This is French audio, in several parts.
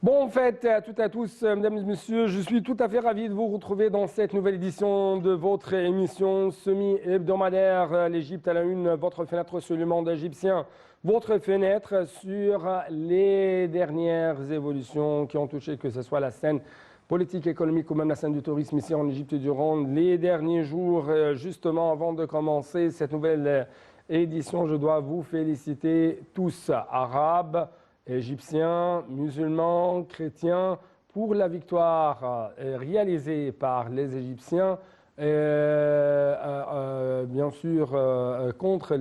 Bon, en fait, à toutes et à tous, mesdames et messieurs, je suis tout à fait ravi de vous retrouver dans cette nouvelle édition de votre émission semi-hebdomadaire L'Égypte à la une, votre fenêtre sur le monde égyptien, votre fenêtre sur les dernières évolutions qui ont touché, que ce soit la scène politique, économique ou même la scène du tourisme ici en Égypte durant les derniers jours. Justement, avant de commencer cette nouvelle édition, je dois vous féliciter tous, arabes, égyptiens, musulmans, chrétiens, pour la victoire réalisée par les Égyptiens, bien sûr, contre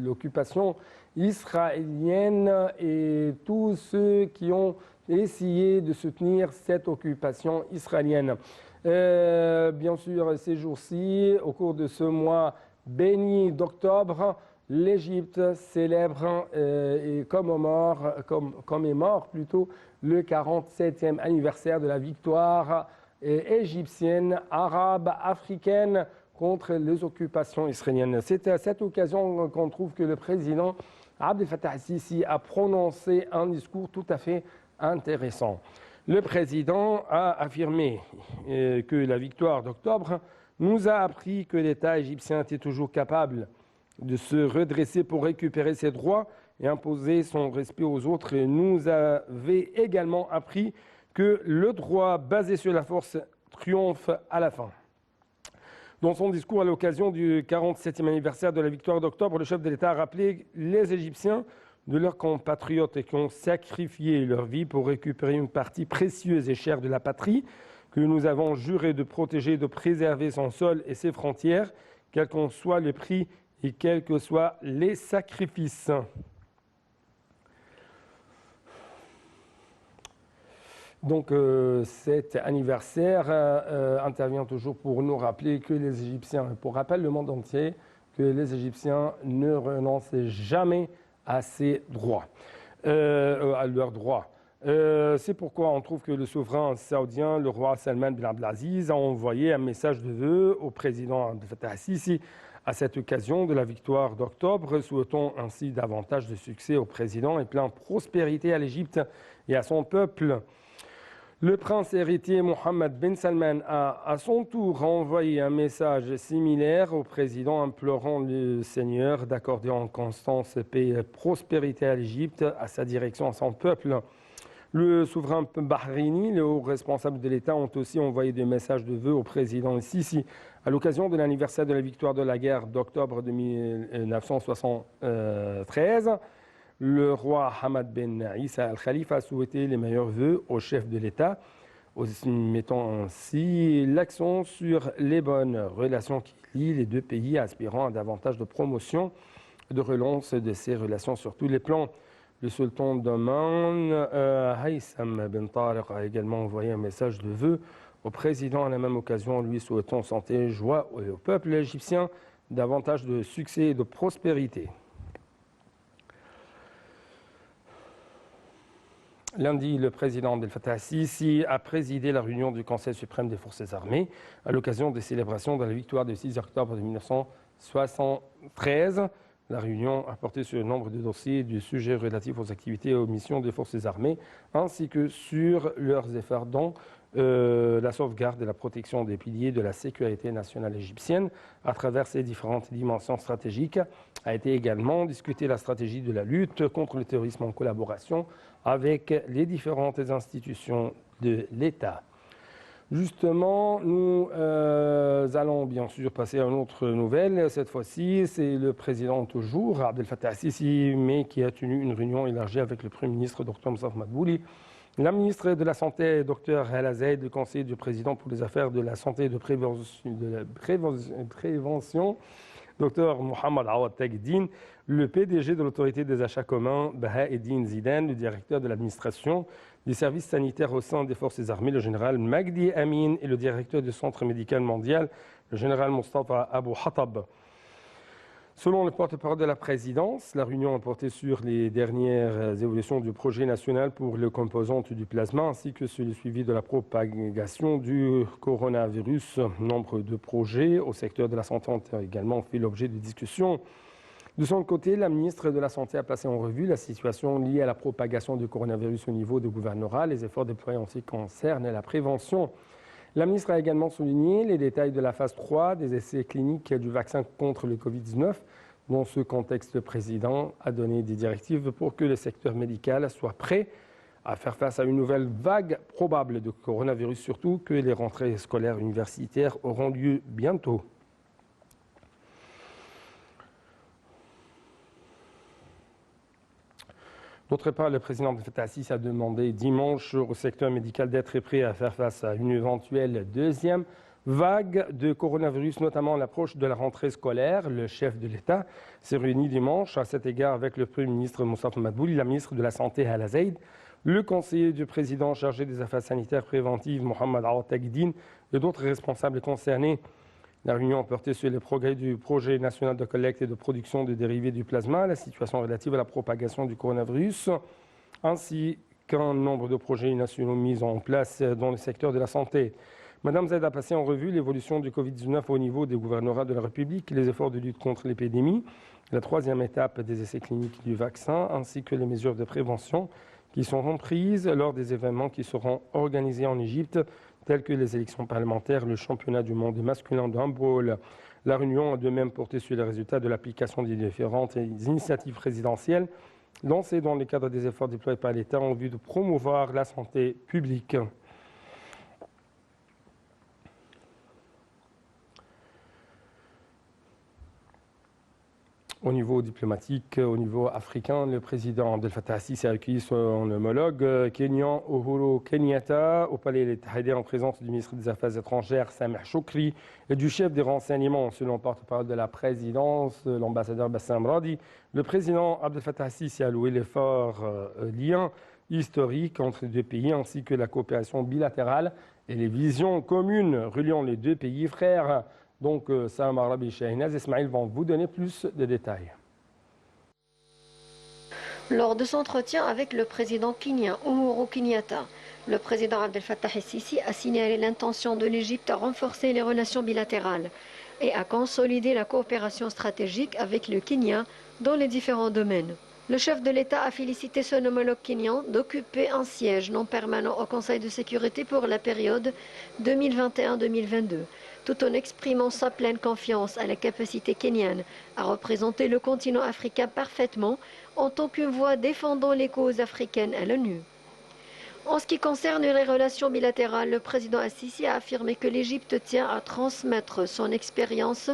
l'occupation israélienne et tous ceux qui ont essayé de soutenir cette occupation israélienne. Bien sûr, ces jours-ci, au cours de ce mois béni d'octobre, l'Égypte célèbre et commémore plutôt le 47e anniversaire de la victoire égyptienne, arabe, africaine contre les occupations israéliennes. C'est à cette occasion qu'on trouve que le président Abdel Fattah el-Sisi a prononcé un discours tout à fait intéressant. Le président a affirmé que la victoire d'octobre nous a appris que l'État égyptien était toujours capable de se redresser pour récupérer ses droits et imposer son respect aux autres. Et nous avait également appris que le droit basé sur la force triomphe à la fin. Dans son discours à l'occasion du 47e anniversaire de la victoire d'octobre, le chef de l'État a rappelé les Égyptiens de leurs compatriotes qui ont sacrifié leur vie pour récupérer une partie précieuse et chère de la patrie que nous avons juré de protéger, de préserver son sol et ses frontières, quel qu'en soit le prix et quels que soient les sacrifices. Donc cet anniversaire intervient toujours pour nous rappeler que les Égyptiens, pour rappel le monde entier, que les Égyptiens ne renoncent jamais à ses droits, à leurs droits. C'est pourquoi on trouve que le souverain saoudien, le roi Salman bin Abdelaziz, a envoyé un message de vœux au président Abdel Fattah el-Sisi à cette occasion de la victoire d'octobre, souhaitons ainsi davantage de succès au président et plein de prospérité à l'Égypte et à son peuple. Le prince héritier Mohammed bin Salman a à son tour envoyé un message similaire au président implorant le Seigneur d'accorder en constance paix et prospérité à l'Égypte, à sa direction, à son peuple. Le souverain bahreïni, les hauts responsables de l'État ont aussi envoyé des messages de vœux au président Sisi à l'occasion de l'anniversaire de la victoire de la guerre d'octobre de 1973. Le roi Hamad Ben Issa al-Khalifa a souhaité les meilleurs vœux au chef de l'État, mettant ainsi l'accent sur les bonnes relations qui lient les deux pays, aspirant à davantage de promotion et de relance de ces relations sur tous les plans. Le sultan d'Oman, Haytham Ben Tariq, a également envoyé un message de vœux au président à la même occasion, lui souhaitant santé, joie et au peuple égyptien davantage de succès et de prospérité. Lundi, le président Abdel Fattah el-Sisi a présidé la réunion du Conseil suprême des forces armées à l'occasion des célébrations de la victoire du 6 octobre 1973. La réunion a porté sur le nombre de dossiers et de sujets relatifs aux activités et aux missions des forces armées, ainsi que sur leurs efforts dans la sauvegarde et la protection des piliers de la sécurité nationale égyptienne à travers ses différentes dimensions stratégiques. A été également discutée la stratégie de la lutte contre le terrorisme en collaboration avec les différentes institutions de l'État. Justement, nous allons bien sûr passer à une autre nouvelle. Cette fois-ci, c'est le président toujours, Abdel Fattah el-Sisi, mais qui a tenu une réunion élargie avec le Premier ministre Dr Moussa Madbouli, la ministre de la Santé, Dr Hala Zaid, le conseiller du président pour les affaires de la santé et de prévention, Dr Mohamed Awad Tagdin, le PDG de l'autorité des achats communs, Bahaeddin Zidane, le directeur de l'administration des services sanitaires au sein des forces armées, le général Magdi Amin, et le directeur du centre médical mondial, le général Mustafa Abou Hatab. Selon le porte-parole de la présidence, la réunion a porté sur les dernières évolutions du projet national pour les composantes du plasma ainsi que sur le suivi de la propagation du coronavirus. Nombre de projets au secteur de la santé ont également fait l'objet de discussions. De son côté, la ministre de la Santé a placé en revue la situation liée à la propagation du coronavirus au niveau du gouvernorat, les efforts déployés en ce qui concerne la prévention. La ministre a également souligné les détails de la phase 3 des essais cliniques du vaccin contre le Covid-19. Dans ce contexte, le président a donné des directives pour que le secteur médical soit prêt à faire face à une nouvelle vague probable de coronavirus, surtout que les rentrées scolaires universitaires auront lieu bientôt. D'autre part, le président Abdel Fattah al-Sisi a demandé dimanche au secteur médical d'être prêt à faire face à une éventuelle deuxième vague de coronavirus, notamment à l'approche de la rentrée scolaire. Le chef de l'État s'est réuni dimanche à cet égard avec le Premier ministre Moustapha Madbouli, la ministre de la Santé Hala Zaid, le conseiller du président chargé des affaires sanitaires préventives Mohamed Awad Tagdine et d'autres responsables concernés. La réunion a porté sur les progrès du projet national de collecte et de production de dérivés du plasma, la situation relative à la propagation du coronavirus, ainsi qu'un nombre de projets nationaux mis en place dans le secteur de la santé. Madame Zaid a passé en revue l'évolution du Covid-19 au niveau des gouvernorats de la République, les efforts de lutte contre l'épidémie, la troisième étape des essais cliniques du vaccin, ainsi que les mesures de prévention qui seront prises lors des événements qui seront organisés en Égypte, tels que les élections parlementaires, le championnat du monde masculin de handball. La réunion a de même porté sur les résultats de l'application des différentes initiatives présidentielles lancées dans le cadre des efforts déployés par l'État en vue de promouvoir la santé publique. Au niveau diplomatique, au niveau africain, le président Abdel Fattah al-Sisi a accueilli son homologue kenyan Uhuru Kenyatta au palais El Tahrir en présence du ministre des Affaires étrangères Sameh Choukri et du chef des renseignements, selon le porte-parole de la présidence, l'ambassadeur Bassam Radi. Le président Abdel Fattah al-Sisi a loué les forts liens historiques entre les deux pays ainsi que la coopération bilatérale et les visions communes reliant les deux pays frères. Donc, Salam Arabi et Shahinaz Ismail vont vous donner plus de détails. Lors de son entretien avec le président kenyan Uhuru Kenyatta, le président Abdel Fattah al-Sisi a signalé l'intention de l'Égypte à renforcer les relations bilatérales et à consolider la coopération stratégique avec le Kenya dans les différents domaines. Le chef de l'État a félicité son homologue kenyan d'occuper un siège non permanent au Conseil de sécurité pour la période 2021-2022. Tout en exprimant sa pleine confiance à la capacité kenyane à représenter le continent africain parfaitement en tant qu'une voix défendant les causes africaines à l'ONU. En ce qui concerne les relations bilatérales, le président al-Sisi a affirmé que l'Égypte tient à transmettre son expérience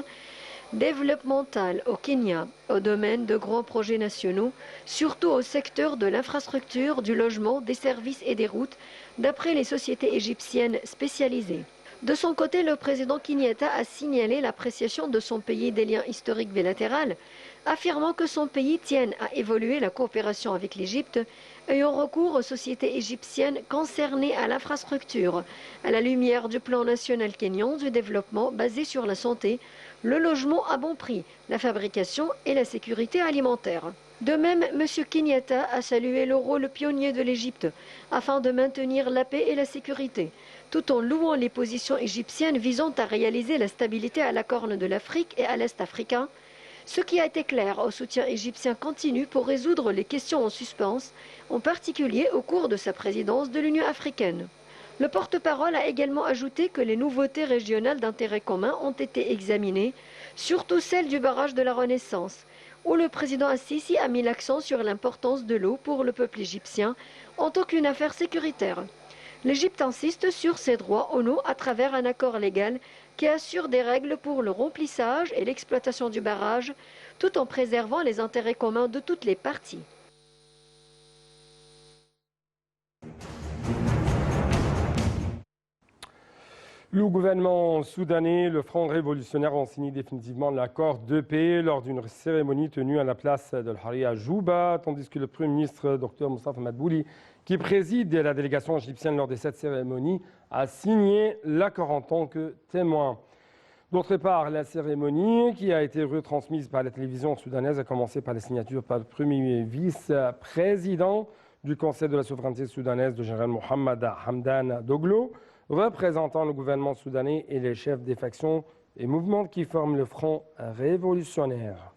développementale au Kenya au domaine de grands projets nationaux, surtout au secteur de l'infrastructure, du logement, des services et des routes, d'après les sociétés égyptiennes spécialisées. De son côté, le président Kenyatta a signalé l'appréciation de son pays des liens historiques bilatéraux, affirmant que son pays tienne à évoluer la coopération avec l'Égypte, ayant recours aux sociétés égyptiennes concernées à l'infrastructure, à la lumière du plan national kényan du développement basé sur la santé, le logement à bon prix, la fabrication et la sécurité alimentaire. De même, M. Kenyatta a salué le rôle pionnier de l'Égypte afin de maintenir la paix et la sécurité, tout en louant les positions égyptiennes visant à réaliser la stabilité à la Corne de l'Afrique et à l'Est africain, ce qui a été clair au soutien égyptien continu pour résoudre les questions en suspens, en particulier au cours de sa présidence de l'Union africaine. Le porte-parole a également ajouté que les nouveautés régionales d'intérêt commun ont été examinées, surtout celle du barrage de la Renaissance, où le président al-Sisi a mis l'accent sur l'importance de l'eau pour le peuple égyptien en tant qu'une affaire sécuritaire. L'Égypte insiste sur ses droits en eau à travers un accord légal qui assure des règles pour le remplissage et l'exploitation du barrage, tout en préservant les intérêts communs de toutes les parties. Le gouvernement soudanais, le Front révolutionnaire, ont signé définitivement l'accord de paix lors d'une cérémonie tenue à la place de l'Haria à Juba, tandis que le Premier ministre, Dr Moustapha Madbouli, qui préside la délégation égyptienne lors de cette cérémonie, a signé l'accord en tant que témoin. D'autre part, la cérémonie, qui a été retransmise par la télévision soudanaise, a commencé par la signature par le premier vice-président du Conseil de la souveraineté soudanaise, le général Mohamed Hamdan Doglo, représentant le gouvernement soudanais et les chefs des factions et mouvements qui forment le Front révolutionnaire.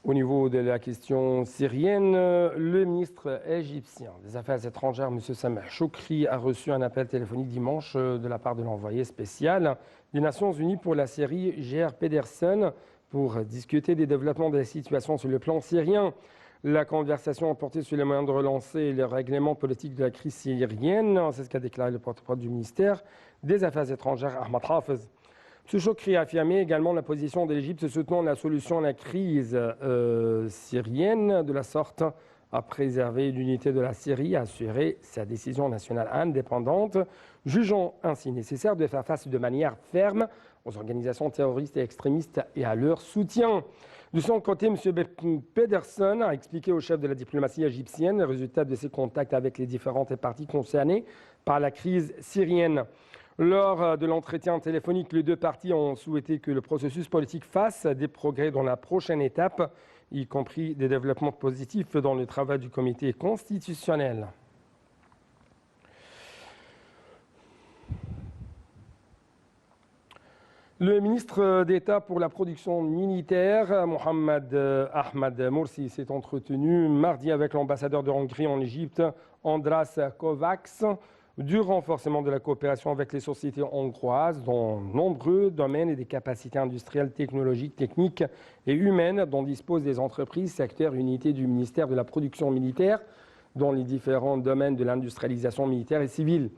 Au niveau de la question syrienne, le ministre égyptien des Affaires étrangères, M. Sameh Choukri, a reçu un appel téléphonique dimanche de la part de l'envoyé spécial des Nations Unies pour la Syrie, Geir Pedersen, pour discuter des développements de la situation sur le plan syrien. La conversation a porté sur les moyens de relancer le règlement politique de la crise syrienne. C'est ce qu'a déclaré le porte-parole du ministère des Affaires étrangères, Ahmad Hafez. M. Choukri a affirmé également la position de l'Égypte soutenant la solution à la crise syrienne, de la sorte à préserver l'unité de la Syrie, à assurer sa décision nationale indépendante, jugeant ainsi nécessaire de faire face de manière ferme aux organisations terroristes et extrémistes et à leur soutien. De son côté, M. Pedersen a expliqué au chef de la diplomatie égyptienne les résultats de ses contacts avec les différentes parties concernées par la crise syrienne. Lors de l'entretien téléphonique, les deux parties ont souhaité que le processus politique fasse des progrès dans la prochaine étape, y compris des développements positifs dans le travail du comité constitutionnel. Le ministre d'État pour la production militaire, Mohamed Ahmed Morsi, s'est entretenu mardi avec l'ambassadeur de Hongrie en Égypte, András Kovács, du renforcement de la coopération avec les sociétés hongroises dans nombreux domaines et des capacités industrielles, technologiques, techniques et humaines dont disposent les entreprises, secteurs, unités du ministère de la production militaire dans les différents domaines de l'industrialisation militaire et civile.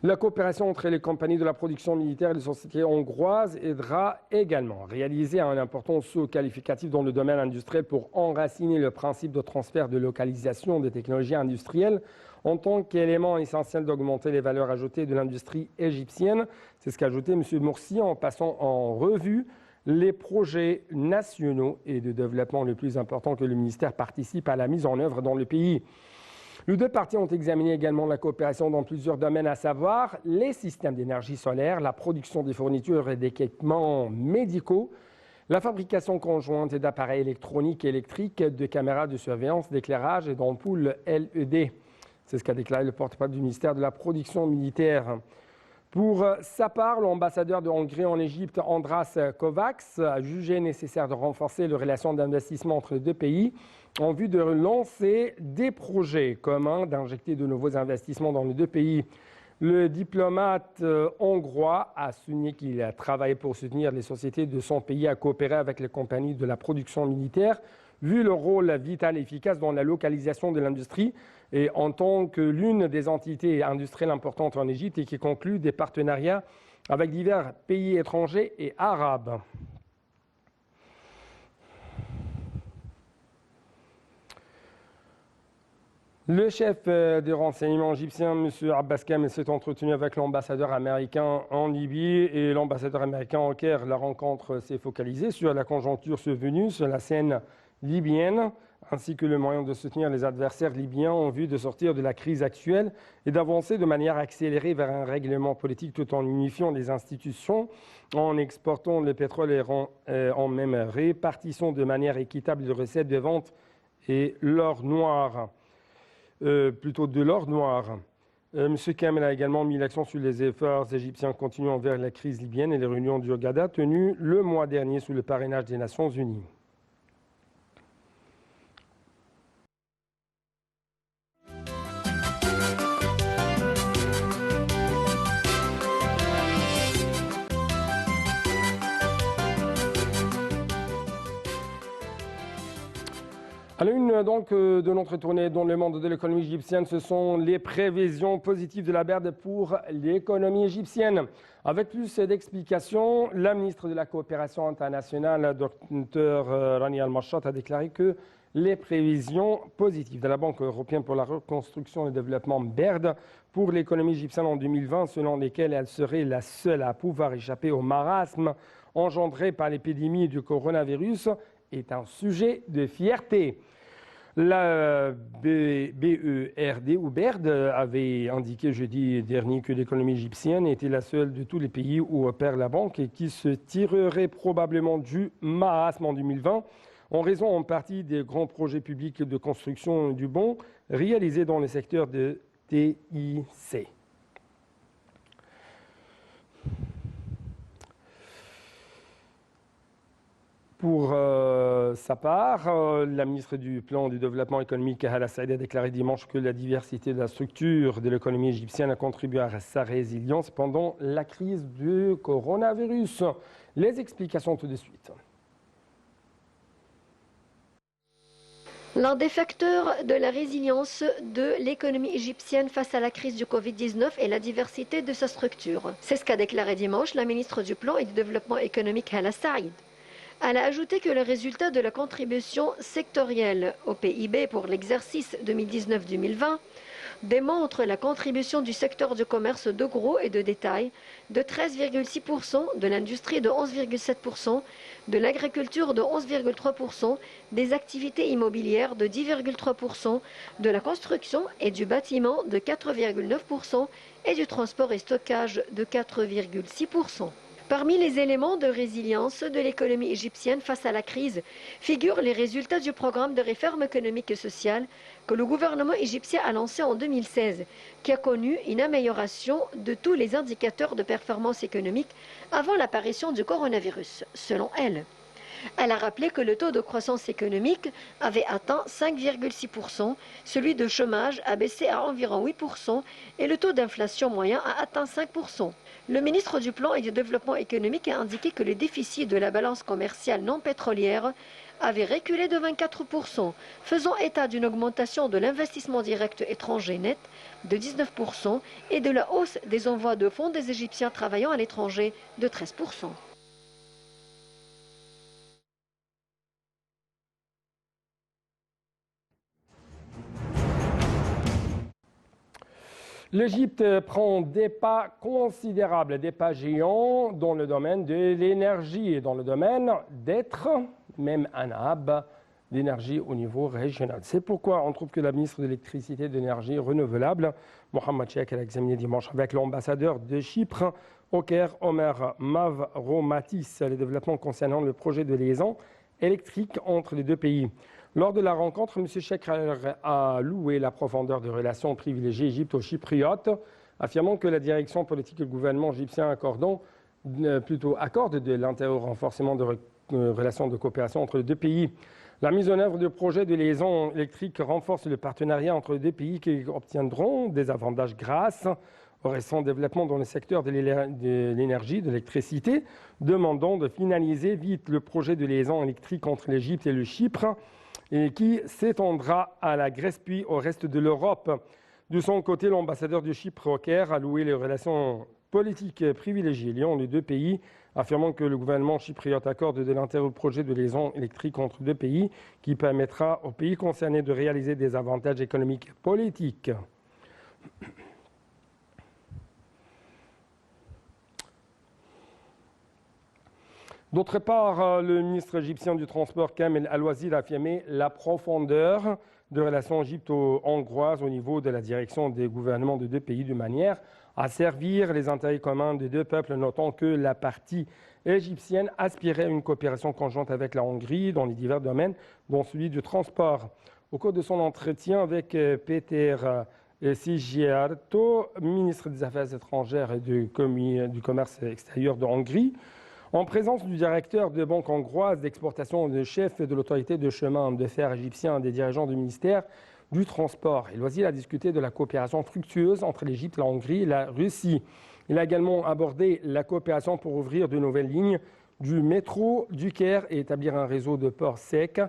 La coopération entre les compagnies de la production militaire et les sociétés hongroises aidera également à réaliser un important saut qualificatif dans le domaine industriel pour enraciner le principe de transfert de localisation des technologies industrielles en tant qu'élément essentiel d'augmenter les valeurs ajoutées de l'industrie égyptienne. C'est ce qu'a ajouté M. Morsi en passant en revue les projets nationaux et de développement les plus importants que le ministère participe à la mise en œuvre dans le pays. Les deux parties ont examiné également la coopération dans plusieurs domaines, à savoir les systèmes d'énergie solaire, la production des fournitures et d'équipements médicaux, la fabrication conjointe d'appareils électroniques et électriques, de caméras de surveillance, d'éclairage et d'ampoules LED. C'est ce qu'a déclaré le porte-parole du ministère de la Production militaire. Pour sa part, l'ambassadeur de Hongrie en Égypte, András Kovács, a jugé nécessaire de renforcer les relations d'investissement entre les deux pays en vue de lancer des projets communs, d'injecter de nouveaux investissements dans les deux pays. Le diplomate hongrois a souligné qu'il a travaillé pour soutenir les sociétés de son pays à coopérer avec les compagnies de la production militaire, vu le rôle vital et efficace dans la localisation de l'industrie et en tant que l'une des entités industrielles importantes en Égypte et qui conclut des partenariats avec divers pays étrangers et arabes. Le chef des renseignements égyptiens, M. Abbas Kamel, s'est entretenu avec l'ambassadeur américain en Libye et l'ambassadeur américain en Caire. La rencontre s'est focalisée sur la conjoncture survenue sur la scène libyenne, ainsi que le moyen de soutenir les adversaires libyens en vue de sortir de la crise actuelle et d'avancer de manière accélérée vers un règlement politique tout en unifiant les institutions, en exportant le pétrole et en même répartissant de manière équitable les recettes de vente et l'or noir. De l'or noir. M. Kamel a également mis l'accent sur les efforts égyptiens continuant vers la crise libyenne et les réunions du Hurghada tenues le mois dernier sous le parrainage des Nations Unies. À l'une donc de notre tournée dans le monde de l'économie égyptienne, ce sont les prévisions positives de la BERD pour l'économie égyptienne. Avec plus d'explications, la ministre de la Coopération internationale, Dr Rani Al-Marchat, a déclaré que les prévisions positives de la Banque européenne pour la reconstruction et le développement BERD pour l'économie égyptienne en 2020, selon lesquelles elle serait la seule à pouvoir échapper au marasme engendré par l'épidémie du coronavirus, est un sujet de fierté. La BERD ou BERD avait indiqué jeudi dernier que l'économie égyptienne était la seule de tous les pays où opère la banque et qui se tirerait probablement du marasme en 2020 en raison en partie des grands projets publics de construction du bon réalisés dans le secteur de TIC. Pour sa part, la ministre du Plan du Développement économique, Hala Saïd, a déclaré dimanche que la diversité de la structure de l'économie égyptienne a contribué à sa résilience pendant la crise du coronavirus. Les explications tout de suite. L'un des facteurs de la résilience de l'économie égyptienne face à la crise du Covid-19 est la diversité de sa structure. C'est ce qu'a déclaré dimanche la ministre du Plan et du Développement économique, Hala Saïd. Elle a ajouté que le résultat de la contribution sectorielle au PIB pour l'exercice 2019-2020 démontre la contribution du secteur du commerce de gros et de détail de 13,6%, de l'industrie de 11,7%, de l'agriculture de 11,3%, des activités immobilières de 10,3%, de la construction et du bâtiment de 4,9% et du transport et stockage de 4,6%. Parmi les éléments de résilience de l'économie égyptienne face à la crise figurent les résultats du programme de réforme économique et sociale que le gouvernement égyptien a lancé en 2016, qui a connu une amélioration de tous les indicateurs de performance économique avant l'apparition du coronavirus, selon elle. Elle a rappelé que le taux de croissance économique avait atteint 5,6%, celui de chômage a baissé à environ 8% et le taux d'inflation moyen a atteint 5%. Le ministre du Plan et du Développement économique a indiqué que le déficit de la balance commerciale non pétrolière avait reculé de 24%, faisant état d'une augmentation de l'investissement direct étranger net de 19% et de la hausse des envois de fonds des Égyptiens travaillant à l'étranger de 13%. L'Égypte prend des pas considérables, des pas géants dans le domaine de l'énergie et dans le domaine d'être même un hub d'énergie au niveau régional. C'est pourquoi on trouve que la ministre de l'Électricité et de l'Énergie renouvelable, Mohamed Cheikh, a examiné dimanche avec l'ambassadeur de Chypre au Caire, Omer Mavromatis, les développements concernant le projet de liaison électrique entre les deux pays. Lors de la rencontre, M. Cheikh a loué la profondeur de relations privilégiées égypto-chypriotes, affirmant que la direction politique et le gouvernement égyptien accordent de l'intérêt au renforcement de relations de coopération entre les deux pays. La mise en œuvre du projet de liaison électrique renforce le partenariat entre les deux pays qui obtiendront des avantages grâce au récent développement dans le secteur de l'énergie, de l'électricité, demandant de finaliser vite le projet de liaison électrique entre l'Égypte et le Chypre, et qui s'étendra à la Grèce puis au reste de l'Europe. De son côté, l'ambassadeur de Chypre au Caire a loué les relations politiques privilégiées liant les deux pays, affirmant que le gouvernement chypriote accorde de l'intérêt au projet de liaison électrique entre deux pays qui permettra aux pays concernés de réaliser des avantages économiques et politiques. D'autre part, le ministre égyptien du Transport, Kamel Al-Wazir, a affirmé la profondeur de relations égypto-hongroises au niveau de la direction des gouvernements de deux pays de manière à servir les intérêts communs des deux peuples, notant que la partie égyptienne aspirait à une coopération conjointe avec la Hongrie dans les divers domaines, dont celui du transport. Au cours de son entretien avec Peter Szijjártó, ministre des Affaires étrangères et du commerce extérieur de Hongrie, en présence du directeur de banque hongroise d'exportation, de chef de l'autorité de chemin de fer égyptien, des dirigeants du ministère du Transport. Il a discuté de la coopération fructueuse entre l'Égypte, la Hongrie et la Russie. Il a également abordé la coopération pour ouvrir de nouvelles lignes du métro du Caire et établir un réseau de ports secs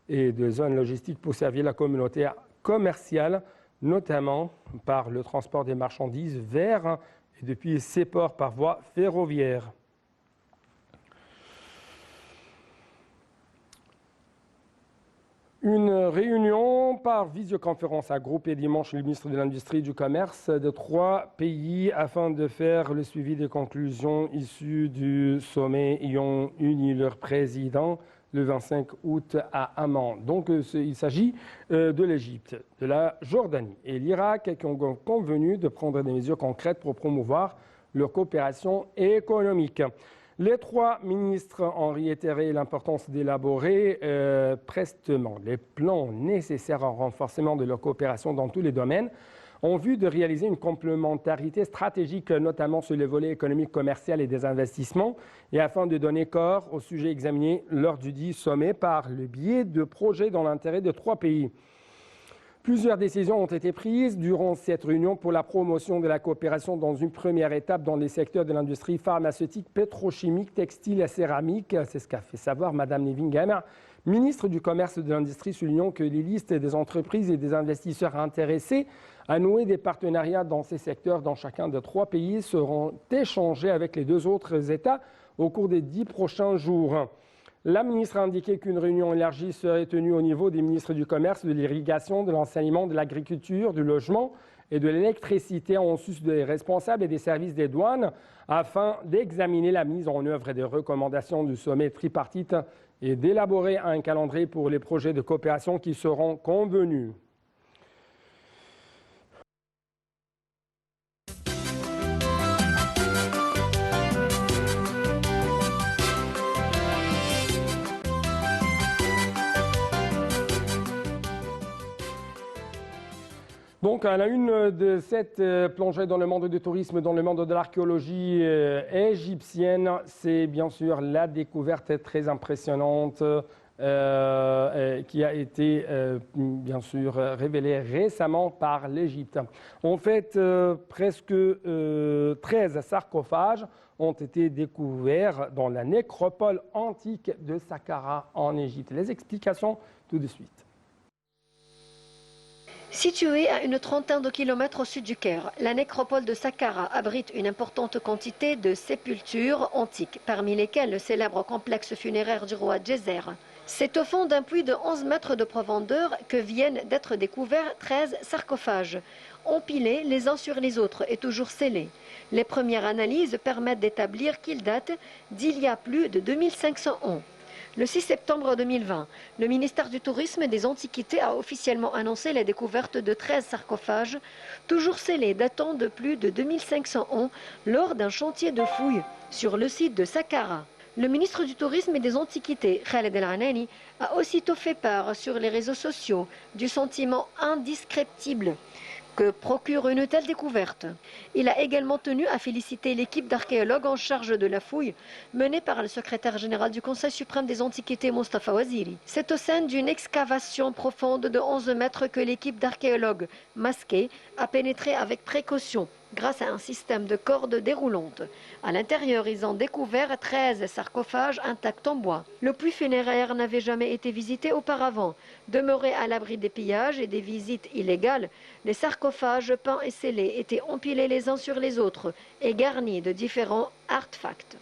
et de zones logistiques pour servir la communauté commerciale, notamment par le transport des marchandises vers et depuis ces ports par voie ferroviaire. Une réunion par visioconférence a groupé dimanche le ministre de l'Industrie et du Commerce de 3 pays afin de faire le suivi des conclusions issues du sommet ayant uni leur président le 25 août à Amman. Donc il s'agit de l'Égypte, de la Jordanie et l'Irak qui ont convenu de prendre des mesures concrètes pour promouvoir leur coopération économique. Les 3 ministres ont réitéré l'importance d'élaborer prestement les plans nécessaires au renforcement de leur coopération dans tous les domaines, en vue de réaliser une complémentarité stratégique, notamment sur les volets économiques, commercial et des investissements, et afin de donner corps aux sujets examinés lors du dit sommet par le biais de projets dans l'intérêt de 3 pays. Plusieurs décisions ont été prises durant cette réunion pour la promotion de la coopération dans une première étape dans les secteurs de l'industrie pharmaceutique, pétrochimique, textile et céramique. C'est ce qu'a fait savoir Mme Nevin, ministre du Commerce et de l'Industrie, soulignant que les listes des entreprises et des investisseurs intéressés à nouer des partenariats dans ces secteurs dans chacun des 3 pays seront échangés avec les 2 autres États au cours des 10 prochains jours. La ministre a indiqué qu'une réunion élargie serait tenue au niveau des ministres du Commerce, de l'Irrigation, de l'Enseignement, de l'Agriculture, du Logement et de l'Électricité, en sus des responsables et des services des douanes, afin d'examiner la mise en œuvre des recommandations du sommet tripartite et d'élaborer un calendrier pour les projets de coopération qui seront convenus. Donc, à la une de cette plongée dans le monde du tourisme, dans le monde de l'archéologie égyptienne, c'est bien sûr la découverte très impressionnante qui a été bien sûr révélée récemment par l'Égypte. En fait, presque 13 sarcophages ont été découverts dans la nécropole antique de Saqqara en Égypte. Les explications tout de suite. Située à une trentaine de kilomètres au sud du Caire, la nécropole de Saqqara abrite une importante quantité de sépultures antiques, parmi lesquelles le célèbre complexe funéraire du roi Djeser. C'est au fond d'un puits de 11 mètres de profondeur que viennent d'être découverts 13 sarcophages, empilés les uns sur les autres et toujours scellés. Les premières analyses permettent d'établir qu'ils datent d'il y a plus de 2500 ans. Le 6 septembre 2020, le ministère du Tourisme et des Antiquités a officiellement annoncé la découverte de 13 sarcophages, toujours scellés datant de plus de 2500 ans, lors d'un chantier de fouilles sur le site de Saqqara. Le ministre du Tourisme et des Antiquités, Khaled El-Anani, a aussitôt fait part sur les réseaux sociaux du sentiment indescriptible que procure une telle découverte. Il a également tenu à féliciter l'équipe d'archéologues en charge de la fouille, menée par le secrétaire général du Conseil suprême des Antiquités, Mostafa Waziri. C'est au sein d'une excavation profonde de 11 mètres que l'équipe d'archéologues masqués a pénétré avec précaution, grâce à un système de cordes déroulantes. À l'intérieur, ils ont découvert 13 sarcophages intacts en bois. Le puits funéraire n'avait jamais été visité auparavant. Demeurés à l'abri des pillages et des visites illégales, les sarcophages peints et scellés étaient empilés les uns sur les autres et garnis de différents artefacts.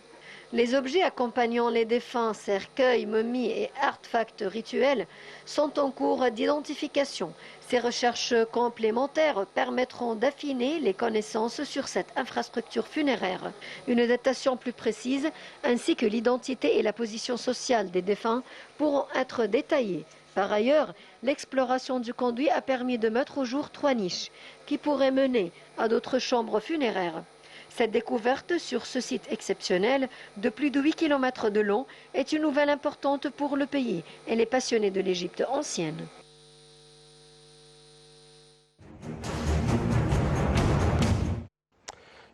Les objets accompagnant les défunts, cercueils, momies et artefacts rituels sont en cours d'identification. Ces recherches complémentaires permettront d'affiner les connaissances sur cette infrastructure funéraire. Une datation plus précise ainsi que l'identité et la position sociale des défunts pourront être détaillées. Par ailleurs, l'exploration du conduit a permis de mettre au jour 3 niches qui pourraient mener à d'autres chambres funéraires. Cette découverte sur ce site exceptionnel de plus de 8 km de long est une nouvelle importante pour le pays et les passionnés de l'Égypte ancienne.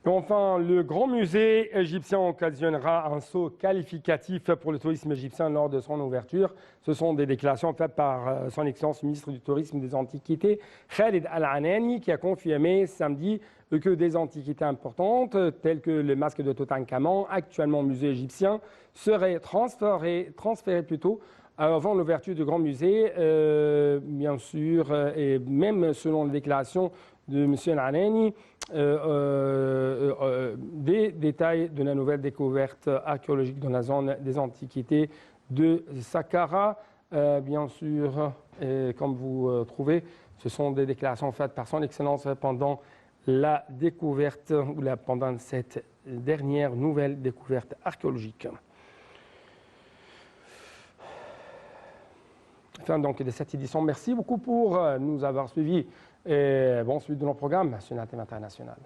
Et enfin, le Grand Musée égyptien occasionnera un saut qualificatif pour le tourisme égyptien lors de son ouverture. Ce sont des déclarations faites par son Excellence ministre du Tourisme et des Antiquités, Khaled El-Anani, qui a confirmé samedi que des antiquités importantes, telles que le masque de Toutankhamon, actuellement au musée égyptien, seraient transférées avant l'ouverture du Grand Musée, bien sûr, et même selon les déclarations de M. El-Anani, des détails de la nouvelle découverte archéologique dans la zone des antiquités de Saqqara. Bien sûr, comme vous trouvez, ce sont des déclarations faites par son Excellence pendant la découverte, ou pendant cette dernière nouvelle découverte archéologique. Fin donc de cette édition. Merci beaucoup pour nous avoir suivis et bon suite de nos programmes national et international.